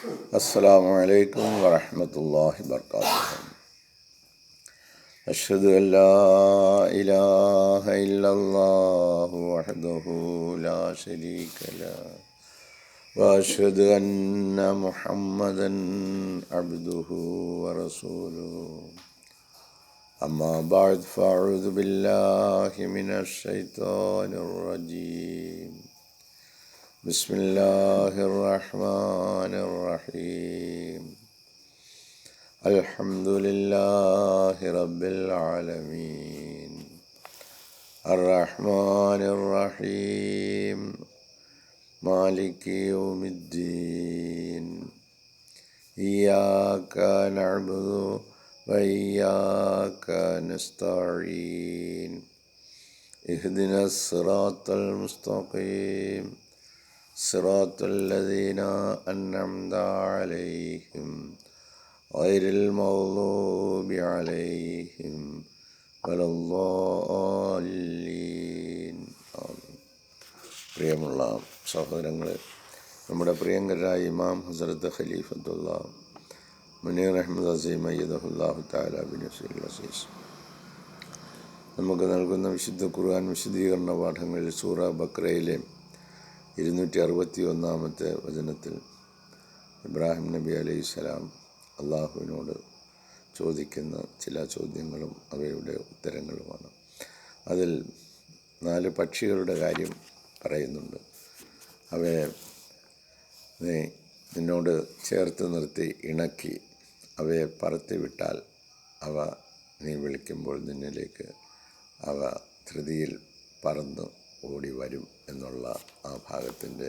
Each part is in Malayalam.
السلام عليكم ورحمة الله وبركاته. أشهد أن لا إله إلا الله وحده لا شريك له وأشهد أن محمدا عبده ورسوله. أما بعد فأعوذ بالله من الشيطان الرجيم. بسم الله الرحمن الرحيم. الحمد لله رب العالمين الرحمن الرحيم مالك يوم الدين إياك نعبد وإياك نستعين اهدنا الصراط المستقيم صراط الذين أنعمت عليهم غير المغضوب عليهم ولا الضالين. പ്രിയമുള്ള സഹോദരങ്ങളെ, നമ്മുടെ പ്രിയങ്കരായ ഇമാം ഹസ്രത്ത് ഖലീഫത്തുള്ള മുനീർ അഹമ്മദ് അസീം അയ്യദഹുല്ലാഹു തആല ബിനഫ്സിഹിൽ അസീസ് നമുക്ക് നൽകുന്ന വിശുദ്ധ ഖുർആൻ വിശദീകരണ പാഠങ്ങളിൽ സൂറ ബഖറയിലെ 261 വചനത്തിൽ ഇബ്രാഹിം നബി അലൈഹിസ്സലാം അള്ളാഹുവിനോട് ചോദിക്കുന്ന ചില ചോദ്യങ്ങളും അവയുടെ ഉത്തരങ്ങളുമാണ്. അതിൽ 4 പക്ഷികളുടെ കാര്യം പറയുന്നുണ്ട്. അവയെ നിന്നോട് ചേർത്ത് നിർത്തി ഇണക്കി അവയെ പറത്തി വിട്ടാൽ അവ നീ വിളിക്കുമ്പോൾ നിന്നിലേക്ക് അവ ധൃതിയിൽ പറന്ന് ഓടി വരും എന്നുള്ള ആ ഭാഗത്തിൻ്റെ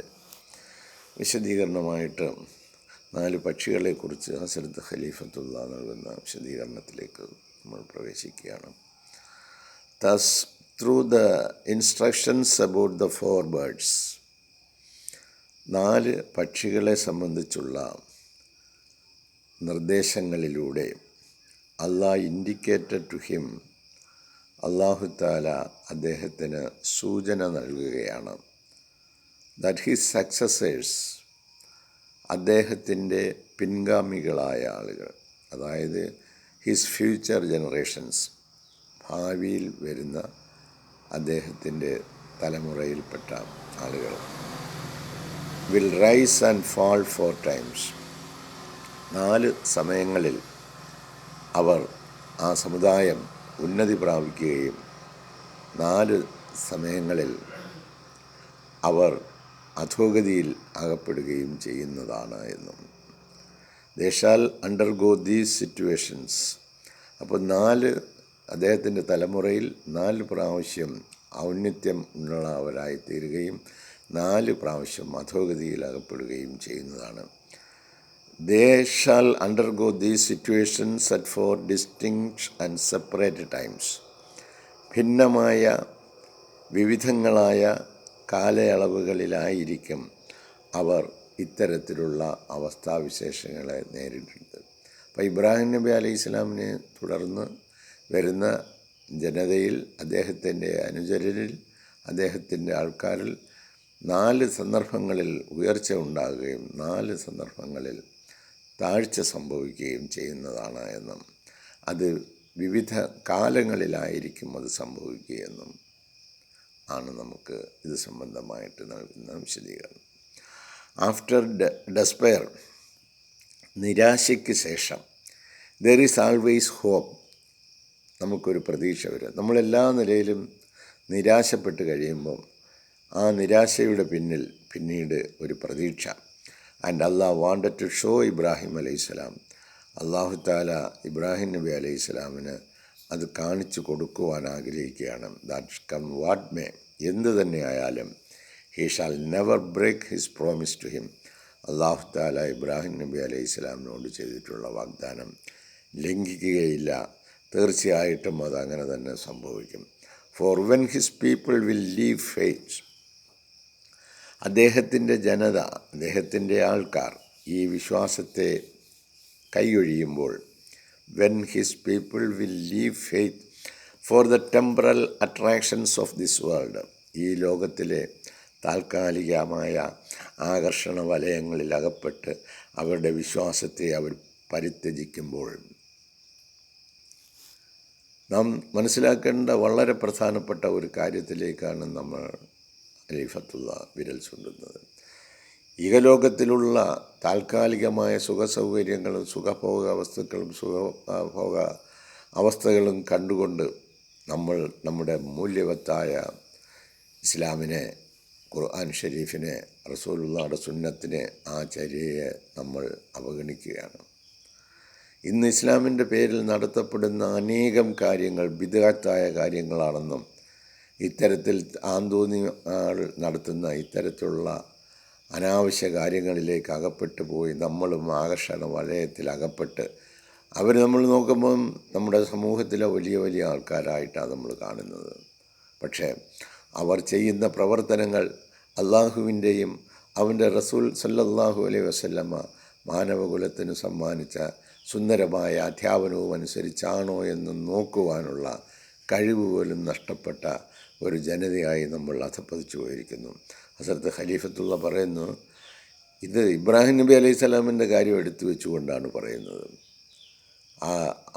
വിശദീകരണമായിട്ട് 4 പക്ഷികളെക്കുറിച്ച് ഹസ്രത്ത് ഖലീഫത്തുള്ള നൽകുന്ന വിശദീകരണത്തിലേക്ക് നമ്മൾ പ്രവേശിക്കുകയാണ്. Thus, through the instructions about the 4 birds, 4 പക്ഷികളെ സംബന്ധിച്ചുള്ള നിർദ്ദേശങ്ങളിലൂടെ Allah indicated to him, അല്ലാഹു തആല അദ്ദേഹത്തിന് സൂചന നൽകുകയാണ്, that his successors, അദ്ദേഹത്തിൻ്റെ പിൻഗാമികളായ ആളുകൾ, അതായത് ഹിസ് ഫ്യൂച്ചർ ജനറേഷൻസ്, ഭാവിയിൽ വരുന്ന അദ്ദേഹത്തിൻ്റെ തലമുറയിൽപ്പെട്ട ആളുകൾ, will rice and fall 4 times, 4 സമയങ്ങളിൽ അവർ ആ സമുദായം ഉന്നതി പ്രാപിക്കുകയും 4 സമയങ്ങളിൽ അവർ അധോഗതിയിൽ അകപ്പെടുകയും ചെയ്യുന്നതാണ് എന്നും. They shall undergo these situations. അപ്പോൾ 4 അദ്ദേഹത്തിൻ്റെ തലമുറയിൽ 4 പ്രാവശ്യം ഔന്നത്യം ഉള്ളവരായി തീരുകയും 4 പ്രാവശ്യം അധോഗതിയിൽ അകപ്പെടുകയും ചെയ്യുന്നതാണ്. They shall undergo these situations at 4 distinct and separate times. ഭിന്നമായ വിവിധങ്ങളായ കാലയളവുകളിലായിരിക്കും അവർ ഇത്തരത്തിലുള്ള അവസ്ഥാവിശേഷങ്ങളെ നേരിടുന്നത്. അപ്പോൾ ഇബ്രാഹിം നബി അലൈഹി സ്വലാമിനെ തുടർന്ന് വരുന്ന ജനതയിൽ, അദ്ദേഹത്തിൻ്റെ അനുചരരിൽ, അദ്ദേഹത്തിൻ്റെ ആൾക്കാരിൽ 4 സന്ദർഭങ്ങളിൽ ഉയർച്ച ഉണ്ടാകുകയും 4 സന്ദർഭങ്ങളിൽ താഴ്ച സംഭവിക്കുകയും ചെയ്യുന്നതാണ് എന്നും, അത് വിവിധ കാലങ്ങളിലായിരിക്കും അത് സംഭവിക്കുകയെന്നും ആണ് നമുക്ക് ഇത് സംബന്ധമായിട്ട് നൽകുന്ന വിശദീകരണം. ആഫ്റ്റർ ഡെസ്പെയർ, നിരാശയ്ക്ക് ശേഷം, ദർ ഈസ് ആൾവേസ് ഹോപ്പ്, നമുക്കൊരു പ്രതീക്ഷ വരും. നമ്മളെല്ലാ നിലയിലും നിരാശപ്പെട്ട് കഴിയുമ്പോൾ ആ നിരാശയുടെ പിന്നീട് ഒരു പ്രതീക്ഷ. And Allah wanted to show Ibrahim അലൈഹിസ്സലാം, അള്ളാഹു താല ഇബ്രാഹിം നബി അലൈഹിസ്സലാമിന് അത് കാണിച്ചു കൊടുക്കുവാൻ ആഗ്രഹിക്കുകയാണ്. ദാറ്റ് കം വാട്ട് മേ, എന്ത് തന്നെയായാലും, he shall never break his promise to him, Allahu താല ഇബ്രാഹിം നബി അലൈഹിസ്സലാമിനോട് ചെയ്തിട്ടുള്ള വാഗ്ദാനം ലംഘിക്കുകയില്ല. തീർച്ചയായിട്ടും അത് അങ്ങനെ തന്നെ സംഭവിക്കും. For when his people will leave faith, അദ്ദേഹത്തിൻ്റെ ജനത, അദ്ദേഹത്തിൻ്റെ ആൾക്കാർ ഈ വിശ്വാസത്തെ കൈയൊഴിയുമ്പോൾ, when his people will leave faith for the temporal attractions of this world, ഈ ലോകത്തിലെ താൽക്കാലികമായ ആകർഷണ വലയങ്ങളിൽ അകപ്പെട്ട് അവരുടെ വിശ്വാസത്തെ അവർ പരിത്യജിക്കുമ്പോൾ നാം മനസ്സിലാക്കേണ്ട വളരെ പ്രധാനപ്പെട്ട ഒരു കാര്യത്തിലേക്കാണ് നമ്മൾ ഖലീഫത്തുള്ള വിരൽ ചൂണ്ടുന്നത്. ഇഹലോകത്തിലുള്ള താൽക്കാലികമായ സുഖസൗകര്യങ്ങളും സുഖഭോഗ വസ്തുക്കളും സുഖഭോഗ അവസ്ഥകളും കണ്ടുകൊണ്ട് നമ്മൾ നമ്മുടെ മൂല്യവത്തായ ഇസ്ലാമിനെ, ഖുർആൻ ഷരീഫിനെ, റസൂലുള്ളാഹിയുടെ സുന്നത്തിനെ, ആ ചര്യയെ നമ്മൾ അവഗണിക്കുകയാണ്. ഇന്ന് ഇസ്ലാമിൻ്റെ പേരിൽ നടത്തപ്പെടുന്ന അനേകം കാര്യങ്ങൾ ബിദ്അത്തായ കാര്യങ്ങളാണെന്നും ഇത്തരത്തിൽ ആന്തോന്നി നടത്തുന്ന ഇത്തരത്തിലുള്ള അനാവശ്യ കാര്യങ്ങളിലേക്ക് അകപ്പെട്ടു പോയി നമ്മളും ആകർഷണ വലയത്തിൽ അകപ്പെട്ട് അവർ നമ്മൾ നോക്കുമ്പം നമ്മുടെ സമൂഹത്തിലെ വലിയ വലിയ ആൾക്കാരായിട്ടാണ് നമ്മൾ കാണുന്നത്. പക്ഷേ അവർ ചെയ്യുന്ന പ്രവർത്തനങ്ങൾ അള്ളാഹുവിൻ്റെയും അവൻ്റെ റസൂൽ സല്ലല്ലാഹു അലൈഹി വസല്ലമ മാനവകുലത്തിന് സമ്മാനിച്ച സുന്ദരമായ അധ്യാപനവും അനുസരിച്ചാണോ എന്ന് നോക്കുവാനുള്ള കഴിവ് പോലും നഷ്ടപ്പെട്ട ഒരു ജനതയായി നമ്മൾ അധപ്പതിച്ചു പോയിരിക്കുന്നു. ഹസ്രത്ത് ഖലീഫത്തുള്ള പറയുന്നു, ഇത് ഇബ്രാഹിം നബി അലൈഹി സ്വലാമിൻ്റെ കാര്യം എടുത്തു വെച്ചുകൊണ്ടാണ് പറയുന്നത്.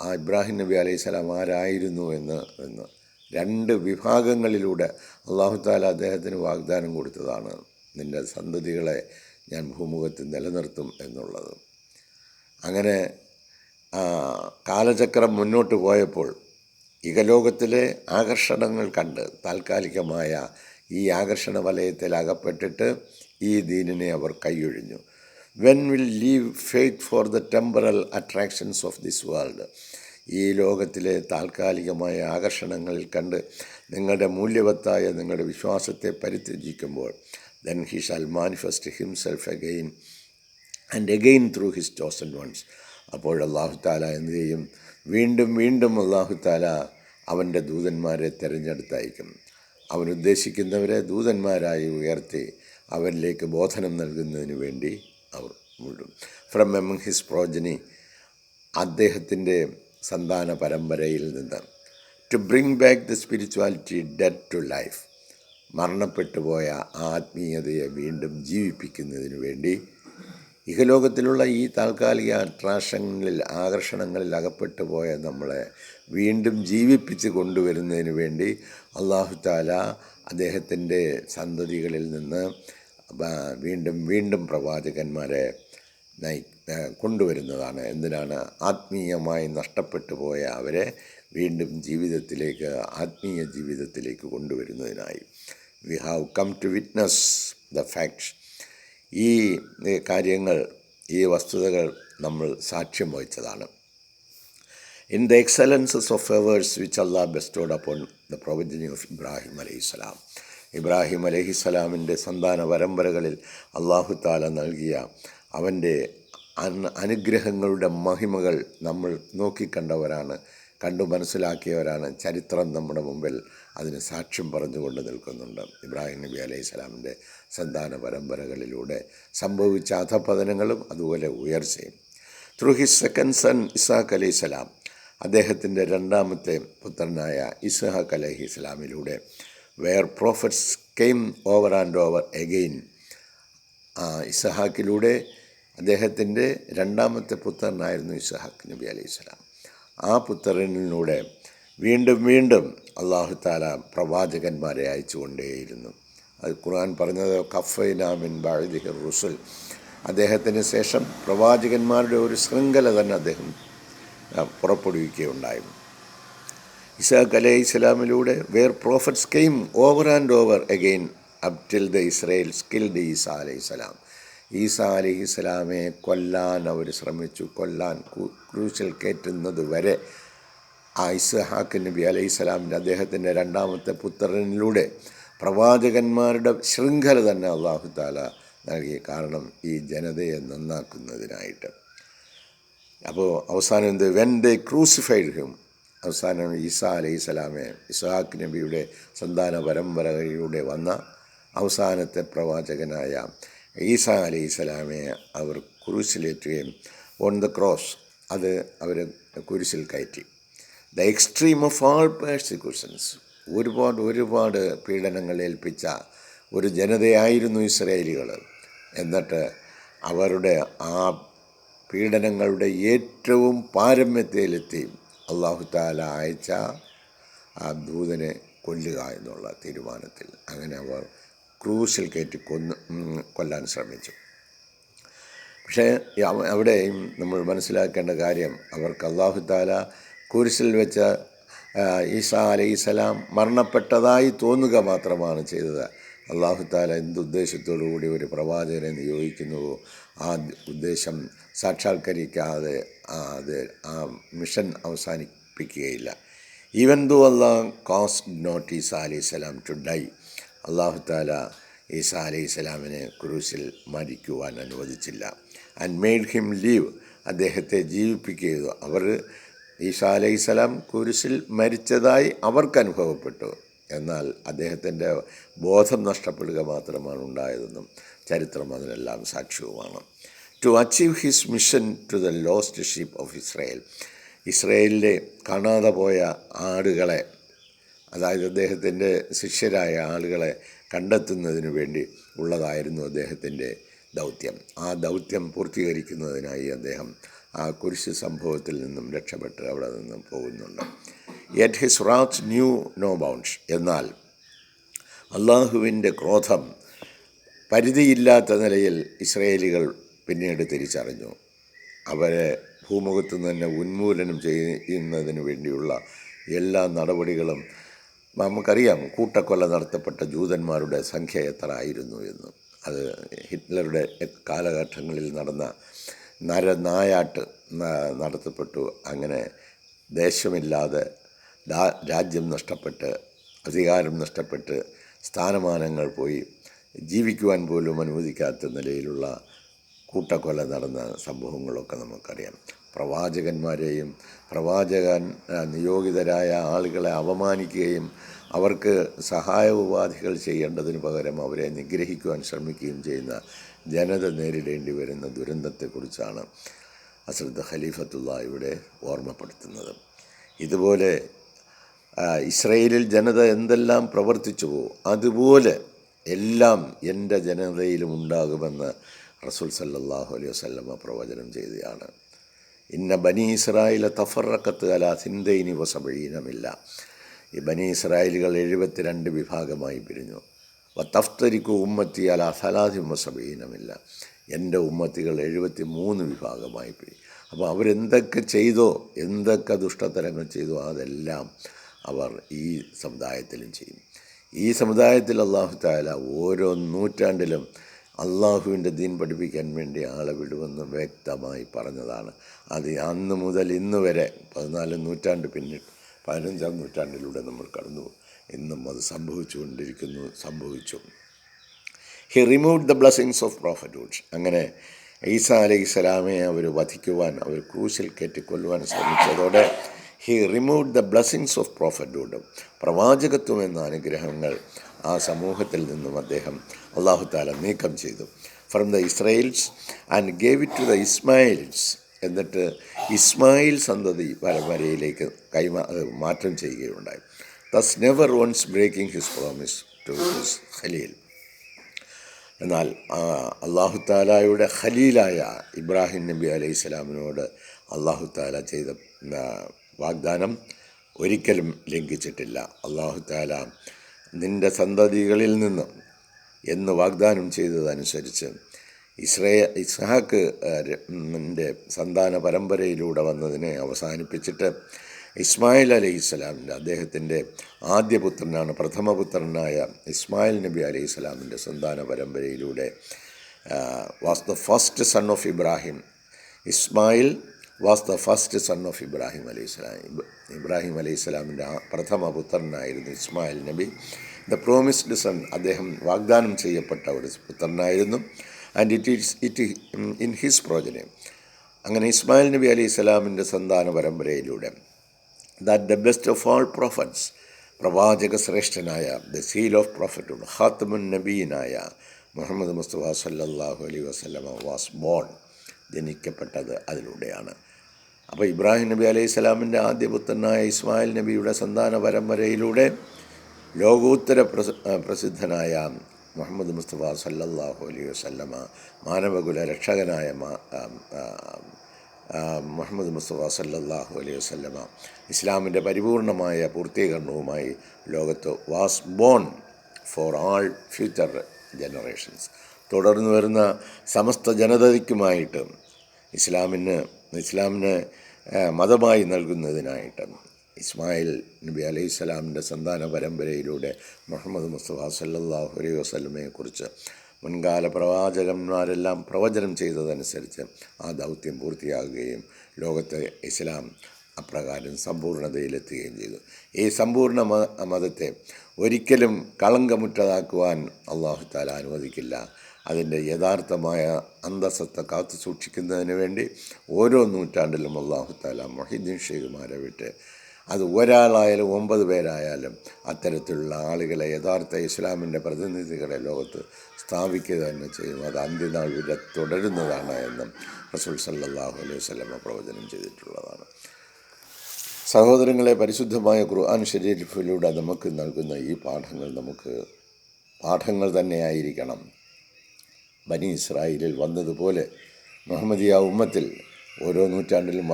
ആ ഇബ്രാഹിം നബി അലൈഹി സ്വലാം ആരായിരുന്നു എന്ന് രണ്ട് വിഭാഗങ്ങളിലൂടെ അല്ലാഹു തആല അദ്ദേഹത്തിന് വാഗ്ദാനം കൊടുത്തതാണ്, നിൻ്റെ സന്തതികളെ ഞാൻ ഭൂമുഖത്ത് നിലനിർത്തും എന്നുള്ളത്. അങ്ങനെ കാലചക്രം മുന്നോട്ട് പോയപ്പോൾ ഇഹലോകത്തിലെ ആകർഷണങ്ങൾ കണ്ട് താൽക്കാലികമായ ഈ ആകർഷണ വലയത്തിൽ അകപ്പെട്ടിട്ട് ഈ ദീനിനെ അവർ കൈയൊഴിഞ്ഞു. When will leave faith for the temporal attractions of this world. ഈ ലോകത്തിലെ താൽക്കാലികമായ ആകർഷണങ്ങളിൽ കണ്ട് നിങ്ങളുടെ മൂല്യവത്തായ നിങ്ങളുടെ വിശ്വാസത്തെ പരിത്യജിക്കുമ്പോൾ then he shall manifest himself again and again through his chosen ones. അപ്പോൾ അല്ലാഹു തആല എന്ത് ചെയ്യും? വീണ്ടും വീണ്ടും അല്ലാഹു തആല അവൻ്റെ ദൂതന്മാരെ തിരഞ്ഞെടുത്തയക്കും. അവനുദ്ദേശിക്കുന്നവരെ ദൂതന്മാരായി ഉയർത്തി അവരിലേക്ക് ബോധനം നൽകുന്നതിന് വേണ്ടി അവർ മുഴുവൻ ഫ്രം എമംഗ് ഹിസ് പ്രോജനി, അദ്ദേഹത്തിൻ്റെ സന്താന പരമ്പരയിൽ നിന്ന്, to bring back the spirituality dead to life, മരണപ്പെട്ടു പോയ ആത്മീയതയെ വീണ്ടും ജീവിപ്പിക്കുന്നതിന് വേണ്ടി ഇഹലോകത്തിലുള്ള ഈ താൽക്കാലിക ആകർഷണങ്ങളിൽ അകപ്പെട്ടു പോയ നമ്മളെ വീണ്ടും ജീവിപ്പിച്ച് കൊണ്ടുവരുന്നതിന് വേണ്ടി അല്ലാഹു തആല അദ്ദേഹത്തിൻ്റെ സന്തതികളിൽ നിന്ന് വീണ്ടും വീണ്ടും പ്രവാചകന്മാരെ കൊണ്ടുവരുന്നതാണ്. എന്തിനാണ്? ആത്മീയമായി നഷ്ടപ്പെട്ടു പോയ അവരെ വീണ്ടും ജീവിതത്തിലേക്ക്, ആത്മീയ ജീവിതത്തിലേക്ക് കൊണ്ടുവരുന്നതിനായി. We have come to witness the facts. ഈ കാര്യങ്ങൾ, ഈ വസ്തുതകൾ നമ്മൾ സാക്ഷ്യം വഹിച്ചതാണ്. In the excellences of favours which Allah bestowed upon the progeny of Ibrahim അലൈഹിസ്സലാം. ഇബ്രാഹിം അലൈഹിസ്സലാമിൻ്റെ സന്താന പരമ്പരകളിൽ അല്ലാഹു തആല നൽകിയ അവൻ്റെ അനുഗ്രഹങ്ങളുടെ മഹിമകൾ നമ്മൾ നോക്കിക്കണ്ടവരാണ്, കണ്ടു മനസ്സിലാക്കിയവരാണ്. ചരിത്രം നമ്മുടെ മുമ്പിൽ അതിന് സാക്ഷ്യം പറഞ്ഞുകൊണ്ട് നിൽക്കുന്നുണ്ട്. ഇബ്രാഹിം നബി അലൈഹി സ്വലാമിൻ്റെ സന്താന പരമ്പരകളിലൂടെ സംഭവിച്ച അധപതനങ്ങളും അതുപോലെ ഉയർച്ചയും. Through his second son Ishaq അലൈഹി സ്വലാം, അദ്ദേഹത്തിൻ്റെ രണ്ടാമത്തെ പുത്രനായ ഇസ്ഹാഖ് അലൈഹി സ്വലാമിലൂടെ where prophets came over and over again. ഇസ്ഹാക്കിലൂടെ അദ്ദേഹത്തിൻ്റെ രണ്ടാമത്തെ പുത്രനായിരുന്നു ഇസ്ഹാഖ് നബി അലൈഹി സ്വലാം. ആ പുത്രനിലൂടെ വീണ്ടും വീണ്ടും അല്ലാഹു തആല പ്രവാചകന്മാരെ അയച്ചുകൊണ്ടേയിരുന്നു. അത് ഖുർആൻ പറഞ്ഞത് ഖഫൈനാ മിൻ ബഅദിഹി റുസുൽ. അദ്ദേഹത്തിന് ശേഷം പ്രവാചകന്മാരുടെ ഒരു ശൃംഖല തന്നെ അദ്ദേഹം പുറപ്പെടുവിക്കുകയുണ്ടായിരുന്നു. ഇസ്ഹാഖ് അലൈഹി സ്വലാമിലൂടെ where prophets came over and over again up till the Israel skilled Isa അലൈഹി സ്വലാം. ഈസ അലൈഹി സ്വലാമെ കൊല്ലാൻ അവർ ശ്രമിച്ചു. കൊല്ലാൻ ക്രൂശിൽ കയറ്റുന്നത് വരെ ആ ഇസ്ഹാഖ് നബി അലൈഹി സ്വലാമിൻ്റെ അദ്ദേഹത്തിൻ്റെ രണ്ടാമത്തെ പുത്രനിലൂടെ പ്രവാചകന്മാരുടെ ശൃംഖല തന്നെ അല്ലാഹു തആല നൽകി. കാരണം ഈ ജനതയെ നന്നാക്കുന്നതിനായിട്ട്. അപ്പോൾ അവസാനം എന്ത്? വെൻ ദേ ക്രൂസിഫൈഡ് ഹിം, അവസാനം ഈസ അലൈഹി സ്വലാമെ, ഇസ്ഹാഖ് നബിയുടെ സന്താന പരമ്പരയിലൂടെ വന്ന അവസാനത്തെ പ്രവാചകനായ ഈസ അലൈഹി സ്വലാമെ അവർ കുരിശിലേറ്റുകയും ഓൺ ദ ക്രോസ്, അത് അവർ കുരിശിൽ കയറ്റി. ദ എക്സ്ട്രീം ഓഫ് ആൾ പേഴ്സിക്യൂഷൻസ്, ഒരുപാട് പീഡനങ്ങൾ ഏൽപ്പിച്ച ഒരു ജനതയായിരുന്നു ഇസ്രായേലികൾ. എന്നിട്ട് അവരുടെ ആ പീഡനങ്ങളുടെ ഏറ്റവും പാരമ്യതയിലെത്തി അള്ളാഹു തആല അയച്ച ആ ദൂതനെ കൊല്ലുക എന്നുള്ള തീരുമാനത്തിൽ അങ്ങനെ അവർ ക്രൂശിൽ കയറ്റി കൊല്ലാൻ ശ്രമിച്ചു. പക്ഷേ അവിടെയും നമ്മൾ മനസ്സിലാക്കേണ്ട കാര്യം, അവർക്ക് അള്ളാഹു തആല കുരിശിൽ വെച്ച ഈസാ അലൈഹിസ്സലാം മരണപ്പെട്ടതായി തോന്നുക മാത്രമാണ് ചെയ്തത്. അള്ളാഹു തആല എന്തുദ്ദേശത്തോടു കൂടി ഒരു പ്രവാചകനെ നിയോഗിക്കുന്നുവോ ആ ഉദ്ദേശം സാക്ഷാത്കരിക്കാതെ ആ മിഷൻ അവസാനിപ്പിക്കുകയില്ല. Even though Allah caused not Isa അലൈഹിസ്സലാം ടു ഡൈ, അള്ളാഹു തആല ഈസാ അലൈഹിസ്സലാമിനെ ക്രൂശിൽ മരിക്കുവാൻ അനുവദിച്ചില്ല. ആൻഡ് മെയ്ഡ് ഹിം ലീവ്, അദ്ദേഹത്തെ ജീവിപ്പിക്കുകയോ. അവർ ഈസാ അലൈഹിസ്സലാം കുരിശിൽ മരിച്ചതായി അവർക്ക് അനുഭവപ്പെട്ടു, എന്നാൽ അദ്ദേഹത്തിൻ്റെ ബോധം നഷ്ടപ്പെടുക മാത്രമാണ് ഉണ്ടായതെന്നും ചരിത്രം അതിനെല്ലാം സാക്ഷ്യവുമാണ്. To achieve his mission to the lost sheep of Israel, ഇസ്രായേലിലെ കാണാതെ പോയ ആടുകളെ, അതായത് അദ്ദേഹത്തിൻ്റെ ശിഷ്യരായ ആളുകളെ കണ്ടെത്തുന്നതിന് വേണ്ടി ഉള്ളതായിരുന്നു അദ്ദേഹത്തിൻ്റെ ദൗത്യം. ആ ദൗത്യം പൂർത്തീകരിക്കുന്നതിനായി അദ്ദേഹം ആ കുരിശ് സംഭവത്തിൽ നിന്നും രക്ഷപ്പെട്ട് അവിടെ നിന്നും പോകുന്നുണ്ട്. Yet his wrath knew no bounds, എന്നാൽ അള്ളാഹുവിൻ്റെ ക്രോധം പരിധിയില്ലാത്ത നിലയിൽ ഇസ്രായേലികൾ പിന്നീട് തിരിച്ചറിഞ്ഞു. അവരെ ഭൂമുഖത്തു തന്നെ ഉന്മൂലനം ചെയ്യുന്നതിന് വേണ്ടിയുള്ള എല്ലാ നടപടികളും നമുക്കറിയാം. കൂട്ടക്കൊല നടത്തപ്പെട്ട ജൂതന്മാരുടെ സംഖ്യ എത്ര ആയിരുന്നു എന്ന്. അത് ഹിറ്റ്ലറുടെ കാലഘട്ടങ്ങളിൽ നടന്ന നരനായാട്ട് നടത്തപ്പെട്ടു. അങ്ങനെ ദേശമില്ലാതെ രാജ്യം നഷ്ടപ്പെട്ട്, അധികാരം നഷ്ടപ്പെട്ട്, സ്ഥാനമാനങ്ങൾ പോയി, ജീവിക്കുവാൻ പോലും അനുവദിക്കാത്ത നിലയിലുള്ള കൂട്ടക്കൊല നടന്ന സംഭവങ്ങളൊക്കെ നമുക്കറിയാം. പ്രവാചകന്മാരെയും പ്രവാചകൻ നിയോഗിതരായ ആളുകളെ അപമാനിക്കുകയും അവർക്ക് സഹായ ഉപാധികൾ ചെയ്യേണ്ടതിന് പകരം അവരെ നിഗ്രഹിക്കുവാൻ ശ്രമിക്കുകയും ചെയ്യുന്ന ജനത നേരിടേണ്ടി വരുന്ന ദുരന്തത്തെക്കുറിച്ചാണ് ഹസ്രത്ത് ഖലീഫത്തുള്ള ഇവിടെ ഓർമ്മപ്പെടുത്തുന്നത്. ഇതുപോലെ ഇസ്രയേലിൽ ജനത എന്തെല്ലാം പ്രവർത്തിച്ചുവോ അതുപോലെ എല്ലാം എൻ്റെ ജനതയിലും ഉണ്ടാകുമെന്ന് റസൂൽ സല്ലല്ലാഹു അലൈഹി വസല്ലമ പ്രവചനം ചെയ്തതാണ്. ഇന്ന ബനി ഇസ്രായേൽ തഫറഖത്ത് അലാ സിന്തൈനി വസബഈന മില്ല, ഈ ബനി ഇസ്രായേലുകൾ 72 വിഭാഗമായി പിരിഞ്ഞു. വതഫ്തരിക്കു ഉമ്മത്തി അലാ സലാസിൻ വസബഈന മില്ല, എൻ്റെ ഉമ്മത്തികൾ 73 വിഭാഗമായി പിരിഞ്ഞു. അപ്പോൾ അവരെന്തൊക്കെ ചെയ്തോ, എന്തൊക്കെ ദുഷ്ടതരങ്ങൾ ചെയ്തോ അതെല്ലാം അവർ ഈ സമുദായത്തിലും ചെയ്യും. ഈ സമുദായത്തിൽ അല്ലാഹു തആല ഓരോ നൂറ്റാണ്ടിലും അള്ളാഹുവിൻ്റെ ദീൻ പഠിപ്പിക്കാൻ വേണ്ടി ആളെ വിടുമെന്ന് വ്യക്തമായി പറഞ്ഞതാണ്. അത് അന്ന് മുതൽ ഇന്ന് വരെ 14 നൂറ്റാണ്ട് പിന്നിട്ട് 15-ാം നൂറ്റാണ്ടിലൂടെ നമ്മൾ കടന്നു. ഇന്നും അത് സംഭവിച്ചു. He removed the blessings of prophethood, അങ്ങനെ ഈസാ അലൈഹിസ്സലാമെ അവർ വധിക്കുവാൻ, അവർ ക്രൂശിൽ കയറ്റിക്കൊല്ലുവാൻ ശ്രമിച്ചതോടെ he removed the blessings of prophethood, പ്രവാചകത്വം എന്ന അനുഗ്രഹങ്ങൾ ആ സമൂഹത്തിൽ നിന്നും അദ്ദേഹം അല്ലാഹു തആല നീക്കം ചെയ്തു. From the Israels and gave it to the Ismails, എന്നിട്ട് ഇസ്മായിൽ സന്തതി പരമ്പരയിലേക്ക് മാറ്റം ചെയ്യുകയുണ്ടായി. Thus never once breaking his promise to his Khalil. എന്നാൽ അല്ലാഹു തആലയുടെ ഖലീലായ ഇബ്രാഹിം നബി അലൈഹിസ്സലാമിനോട് അല്ലാഹു തആല ചെയ്ത വാഗ്ദാനം ഒരിക്കലും ലംഘിച്ചിട്ടില്ല. അല്ലാഹു തആല നിൻ്റെ സന്തതികളിൽ നിന്ന് എന്ന് വാഗ്ദാനം ചെയ്തതനുസരിച്ച് ഇസ്ഹാക്ക് സന്താന പരമ്പരയിലൂടെ വന്നതിനെ അവസാനിപ്പിച്ചിട്ട് ഇസ്മായിൽ അലൈഹിസ്സലാമിൻ്റെ, അദ്ദേഹത്തിൻ്റെ ആദ്യപുത്രനാണ്, പ്രഥമപുത്രനായ ഇസ്മായിൽ നബി അലൈഹിസ്സലാമിൻ്റെ സന്താന പരമ്പരയിലൂടെ was the first son of Ibrahim. Ismail was the first son of Ibrahim അലൈഹിസ്സലാം. ഇബ്രാഹിം അലൈഹിസ്സലാമിൻ്റെ പ്രഥമ പുത്രനായിരുന്നു ഇസ്മായിൽ നബി. ദ പ്രോമിസ്ഡ് സൺ, അദ്ദേഹം വാഗ്ദാനം ചെയ്യപ്പെട്ട ഒരു പുത്രനായിരുന്നു. And it in his progeny. അങ്ങനെ ഇസ്മായിൽ നബി അലൈഹിസ്സലാമിൻ്റെ സന്താന പരമ്പരയിലൂടെ that the best of all prophets, പ്രവാചക ശ്രേഷ്ഠനായ ദ സീൽ ഓഫ് പ്രോഫറ്റ്ഹുഡ്, ഖാത്തമുൻ നബീനായ മുഹമ്മദ് മുസ്തഫ സല്ലല്ലാഹു അലൈഹി വസല്ലമ വാസ് ബോൺ, ജനിക്കപ്പെട്ടത് അതിലൂടെയാണ്. അപ്പോൾ ഇബ്രാഹിം നബി അലൈഹിസ്സലാമിൻ്റെ ആദ്യപുത്രനായ ഇസ്മായിൽ നബിയുടെ സന്താന പരമ്പരയിലൂടെ ലോകോത്തര പ്രസിദ്ധനായ മുഹമ്മദ് മുസ്തഫ സല്ലല്ലാഹു അലൈഹി വസല്ലമ, മാനവകുല രക്ഷകനായ മുഹമ്മദ് മുസ്തഫ സല്ലല്ലാഹു അലൈഹി വസല്ലമ ഇസ്ലാമിൻ്റെ പരിപൂർണമായ പൂർത്തീകരണവുമായി ലോകത്ത് was born four all future generations. തുടർന്ന് വരുന്ന സമസ്ത ജനതയ്ക്കുമായിട്ട് ഇസ്ലാമിന് മതമായി നൽകുന്നതിനായിട്ട് ഇസ്മായിൽ നബി അലൈഹി സ്വലാമിൻ്റെ സന്താന പരമ്പരയിലൂടെ മുഹമ്മദ് മുസ്തഫ സല്ലല്ലാഹു അലൈഹി വസല്ലമയെക്കുറിച്ച് മുൻകാല പ്രവാചകന്മാരെല്ലാം പ്രവചനം ചെയ്തതനുസരിച്ച് ആ ദൗത്യം പൂർത്തിയാകുകയും ലോകത്തെ ഇസ്ലാം അപ്രകാരം സമ്പൂർണ്ണതയിലെത്തുകയും ചെയ്തു. ഈ സമ്പൂർണ്ണ മതത്തെ ഒരിക്കലും കളങ്കമുറ്റതാക്കുവാൻ അല്ലാഹു തആല അനുവദിക്കില്ല. അതിൻ്റെ യഥാർത്ഥമായ അന്തസ്സത്തെ കാത്തു സൂക്ഷിക്കുന്നതിന് വേണ്ടി ഓരോ നൂറ്റാണ്ടിലും അല്ലാഹു തആല മുഹീദ്ദീൻ ഷെയ്ഖുമാരെ വിട്ട്, അത് ഒരാളായാലും 9 പേരായാലും അത്തരത്തിലുള്ള ആളുകളെ, യഥാർത്ഥ ഇസ്ലാമിൻ്റെ പ്രതിനിധികളെ ലോകത്ത് സ്ഥാപിക്കുക തന്നെ ചെയ്യും. അത് അന്ത്യനാൾ വരെ തുടരുന്നതാണ് എന്നും റസൂൽ സല്ലല്ലാഹു അലൈഹി വസല്ലമ പ്രവചനം ചെയ്തിട്ടുള്ളതാണ്. സഹോദരങ്ങളെ, പരിശുദ്ധമായ ഖുർആൻ ശരീഫിലൂടെ നമുക്ക് നൽകുന്ന ഈ പാഠങ്ങൾ തന്നെയായിരിക്കണം ബനി ഇസ്രായേലിൽ വന്നതുപോലെ മുഹമ്മദിയ ഉമ്മത്തിൽ ഓരോ നൂറ്റാണ്ടിലും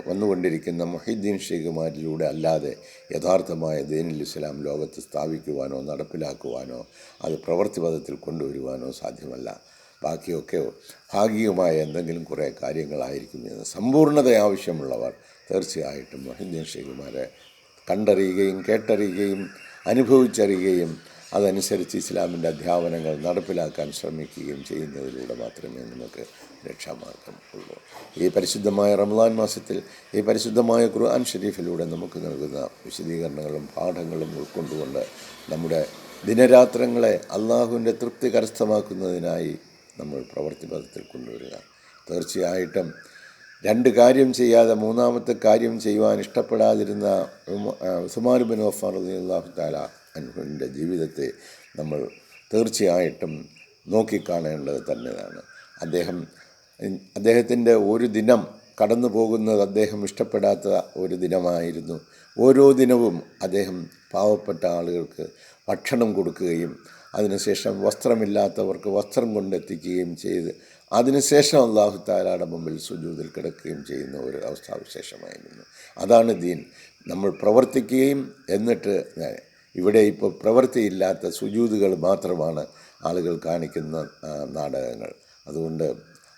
വന്നുകൊണ്ടിരിക്കുന്ന മുഹീദ്ദീൻ ഷെയ്ഖുമാരിലൂടെ അല്ലാതെ യഥാർത്ഥമായ ദീനുൽ ഇസ്ലാം ലോകത്ത് സ്ഥാപിക്കുവാനോ നടപ്പിലാക്കുവാനോ അത് പ്രവൃത്തിപഥത്തിൽ കൊണ്ടുവരുവാനോ സാധ്യമല്ല. ബാക്കിയൊക്കെ ഭാഗികമായ എന്തെങ്കിലും കുറേ കാര്യങ്ങളായിരിക്കും. സമ്പൂർണ്ണത ആവശ്യമുള്ളവർ തീർച്ചയായിട്ടും മുഹീദ്ദീൻ ഷെയ്ഖുമാരെ കണ്ടറിയുകയും കേട്ടറിയുകയും അനുഭവിച്ചറിയുകയും അതനുസരിച്ച് ഇസ്ലാമിൻ്റെ അധ്യാപനങ്ങൾ നടപ്പിലാക്കാൻ ശ്രമിക്കുകയും ചെയ്യുന്നതിലൂടെ മാത്രമേ നമുക്ക് രക്ഷാമാർഗം ഉള്ളൂ. ഈ പരിശുദ്ധമായ റമളാൻ മാസത്തിൽ ഈ പരിശുദ്ധമായ ഖുർആൻ ഷരീഫിലൂടെ നമുക്ക് നൽകുന്ന വിശദീകരണങ്ങളും പാഠങ്ങളും ഉൾക്കൊണ്ടുകൊണ്ട് നമ്മുടെ ദിനരാത്രങ്ങളെ അള്ളാഹുവിൻ്റെ തൃപ്തി കരസ്ഥമാക്കുന്നതിനായി നമ്മൾ പ്രവൃത്തിപഥത്തിൽ കൊണ്ടുവരിക. തീർച്ചയായിട്ടും 2 കാര്യം ചെയ്യാതെ 3ാമത്തെ കാര്യം ചെയ്യുവാൻ ഇഷ്ടപ്പെടാതിരുന്ന ഉസ്മാൻ ഇബ്നു അഫ്ഫാൻ റളിയല്ലാഹു തആല അൻഹുവിൻ്റെ ജീവിതത്തെ നമ്മൾ തീർച്ചയായിട്ടും നോക്കിക്കാണേണ്ടത് തന്നെയാണ്. അദ്ദേഹത്തിൻ്റെ ഒരു ദിനം കടന്നു പോകുന്നത് അദ്ദേഹം ഇഷ്ടപ്പെടാത്ത ഒരു ദിനമായിരുന്നു. ഓരോ ദിനവും അദ്ദേഹം പാവപ്പെട്ട ആളുകൾക്ക് ഭക്ഷണം കൊടുക്കുകയും അതിനുശേഷം വസ്ത്രമില്ലാത്തവർക്ക് വസ്ത്രം കൊണ്ടെത്തിക്കുകയും ചെയ്ത് അതിനുശേഷം അല്ലാഹു തആലയുടെ മുമ്പിൽ സുജൂദിൽ കിടക്കുകയും ചെയ്യുന്ന ഒരു അവസ്ഥാവിശേഷമായിരുന്നു. അതാണ് ദീൻ. നമ്മൾ പ്രവർത്തിക്കുകയും എന്നിട്ട് ഇവിടെ ഇപ്പോൾ പ്രവൃത്തിയില്ലാത്ത സുജൂദുകൾ മാത്രമാണ് ആളുകൾ കാണിക്കുന്ന നാടകങ്ങൾ. അതുകൊണ്ട്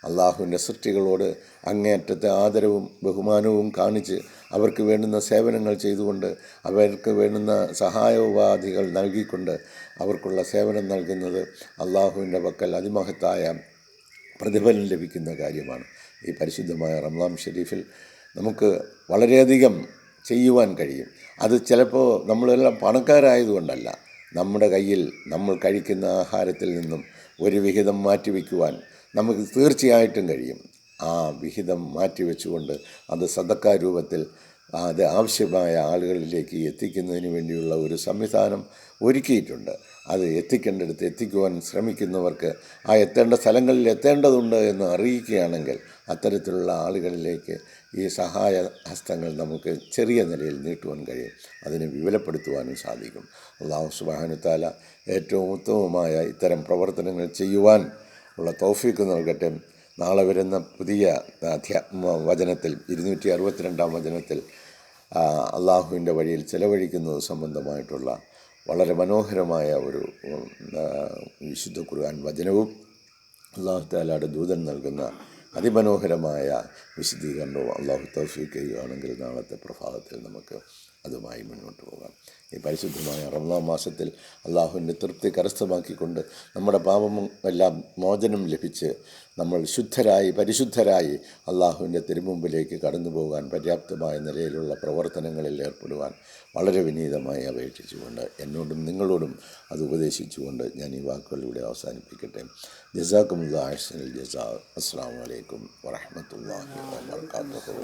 അള്ളാഹുവിൻ്റെ സൃഷ്ടികളോട് അങ്ങേയറ്റത്തെ ആദരവും ബഹുമാനവും കാണിച്ച് അവർക്ക് വേണ്ടുന്ന സേവനങ്ങൾ ചെയ്തുകൊണ്ട് അവർക്ക് വേണ്ടുന്ന സഹായോപാധികൾ നൽകിക്കൊണ്ട് അവർക്കുള്ള സേവനം നൽകുന്നത് അള്ളാഹുവിൻ്റെ പക്കൽ അതിമഹത്തായ പ്രതിഫലം ലഭിക്കുന്ന കാര്യമാണ്. ഈ പരിശുദ്ധമായ റമളാൻ ഷരീഫിൽ നമുക്ക് വളരെയധികം ചെയ്യുവാൻ കഴിയും. അത് ചിലപ്പോൾ നമ്മളെല്ലാം പണക്കാരായതുകൊണ്ടല്ല, നമ്മുടെ കയ്യിൽ നമ്മൾ കഴിക്കുന്ന ആഹാരത്തിൽ നിന്നും ഒരു വിഹിതം മാറ്റിവെക്കുവാൻ നമുക്ക് തീർച്ചയായിട്ടും കഴിയും. ആ വിഹിതം മാറ്റിവെച്ചുകൊണ്ട് അത് സദക്കാ രൂപത്തിൽ അത് ആവശ്യമായ ആളുകളിലേക്ക് എത്തിക്കുന്നതിന് വേണ്ടിയുള്ള ഒരു സംവിധാനം ഒരുക്കിയിട്ടുണ്ട്. അത് എത്തിക്കേണ്ടടുത്ത് എത്തിക്കുവാൻ ശ്രമിക്കുന്നവർക്ക് ആ എത്തേണ്ട സ്ഥലങ്ങളിൽ എത്തേണ്ടതുണ്ട് എന്ന് അറിയിക്കുകയാണെങ്കിൽ അത്തരത്തിലുള്ള ആളുകളിലേക്ക് ഈ സഹായ ഹസ്തങ്ങൾ നമുക്ക് ചെറിയ നിലയിൽ നീട്ടുവാൻ കഴിയും. അതിനെ വിപുലപ്പെടുത്തുവാനും സാധിക്കും. അല്ലാഹു സുബ്ഹാനഹു വ തആല ഏറ്റവും ഉത്തമമായ ഇത്തരം പ്രവർത്തനങ്ങൾ ചെയ്യുവാൻ ഉള്ള തൗഫീക്ക് നൽകട്ടെ. നാളെ വരുന്ന പുതിയ വചനത്തിൽ 262-ാം വചനത്തിൽ അള്ളാഹുവിൻ്റെ വഴിയിൽ ചെലവഴിക്കുന്നത് സംബന്ധമായിട്ടുള്ള വളരെ മനോഹരമായ ഒരു വിശുദ്ധ ഖുർആൻ വചനവും അല്ലാഹു തആലയുടെ ദൂതൻ നൽകുന്ന അതിമനോഹരമായ വിശദീകരണവും അല്ലാഹു തൗഫീഖ് ചെയ്യുകയാണെങ്കിൽ നാളത്തെ പ്രഭാതത്തിൽ നമുക്ക് അതുമായി മുന്നോട്ട് പോകാം. ഈ പരിശുദ്ധമായ റമളാൻ മാസത്തിൽ അള്ളാഹുവിൻ്റെ തൃപ്തി കരസ്ഥമാക്കിക്കൊണ്ട് നമ്മുടെ പാപമെല്ലാം മോചനം ലഭിച്ച് നമ്മൾ പരിശുദ്ധരായി അള്ളാഹുവിൻ്റെ തിരുമുമ്പിലേക്ക് കടന്നു പോകാൻ പര്യാപ്തമായ നിലയിലുള്ള പ്രവർത്തനങ്ങളിൽ ഏർപ്പെടുവാൻ വളരെ വിനീതമായി അപേക്ഷിച്ചുകൊണ്ട് എന്നോടും നിങ്ങളോടും അത് ഉപദേശിച്ചുകൊണ്ട് ഞാൻ ഈ വാക്കുകളിലൂടെ അവസാനിപ്പിക്കട്ടെ. ജസാക്കുമുല്ലാഹ് അഹ്സനുൽ ജസാ. അസ്സലാമു അലൈക്കും വറഹ്മത്തുള്ളാഹി വബറകാതുഹു.